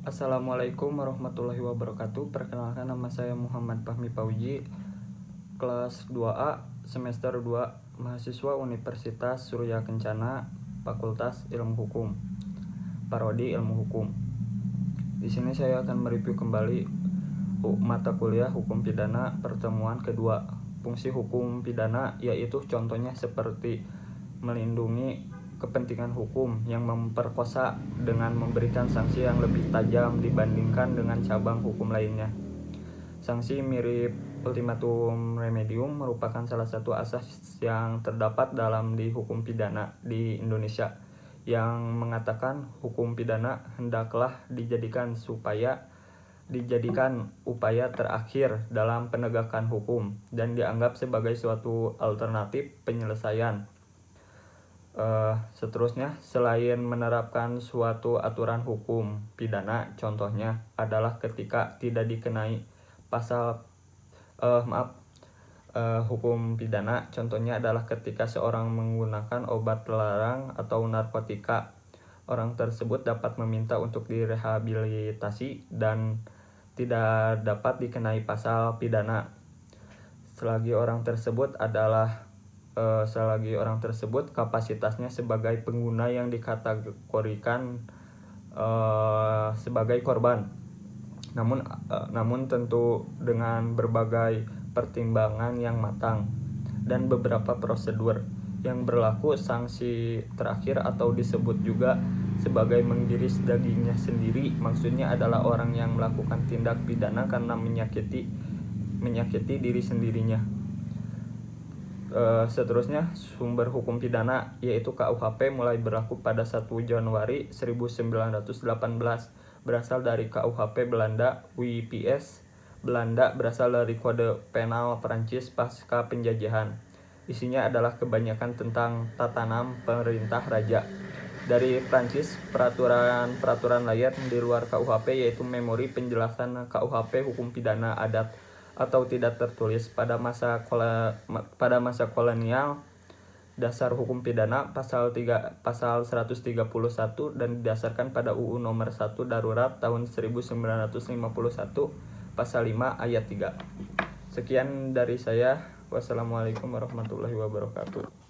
Assalamualaikum warahmatullahi wabarakatuh. Perkenalkan, nama saya Muhammad Fahmi Pauji, kelas 2A, semester 2, mahasiswa Universitas Surya Kencana, Fakultas Ilmu Hukum, Prodi Ilmu Hukum. Di sini saya akan mereview kembali mata kuliah Hukum Pidana pertemuan kedua. Fungsi hukum pidana yaitu contohnya seperti melindungi kepentingan hukum yang memperkosa dengan memberikan sanksi yang lebih tajam dibandingkan dengan cabang hukum lainnya. Sanksi mirip ultimatum remedium merupakan salah satu asas yang terdapat dalam di hukum pidana di Indonesia yang mengatakan hukum pidana hendaklah dijadikan upaya terakhir dalam penegakan hukum dan dianggap sebagai suatu alternatif penyelesaian. Seterusnya, selain menerapkan suatu aturan hukum pidana, contohnya adalah ketika tidak dikenai pasal hukum pidana, contohnya adalah ketika seorang menggunakan obat terlarang atau narkotika, orang tersebut dapat meminta untuk direhabilitasi dan tidak dapat dikenai pasal pidana selagi orang tersebut kapasitasnya sebagai pengguna yang dikategorikan sebagai korban. Namun tentu dengan berbagai pertimbangan yang matang dan beberapa prosedur yang berlaku. Sanksi terakhir atau disebut juga sebagai menggiris dagingnya sendiri, maksudnya adalah orang yang melakukan tindak pidana karena menyakiti diri sendirinya. Seterusnya, sumber hukum pidana yaitu KUHP mulai berlaku pada 1 Januari 1918, berasal dari KUHP Belanda. WPS Belanda berasal dari Kode Penal Prancis pasca penjajahan. Isinya adalah kebanyakan tentang tatanan pemerintah raja. Dari Prancis, peraturan lain di luar KUHP yaitu memori penjelasan KUHP hukum pidana adat atau tidak tertulis pada masa kolonial, dasar hukum pidana pasal 131 dan didasarkan pada UU nomor 1 darurat tahun 1951 pasal 5 ayat 3. Sekian dari saya. Wassalamualaikum warahmatullahi wabarakatuh.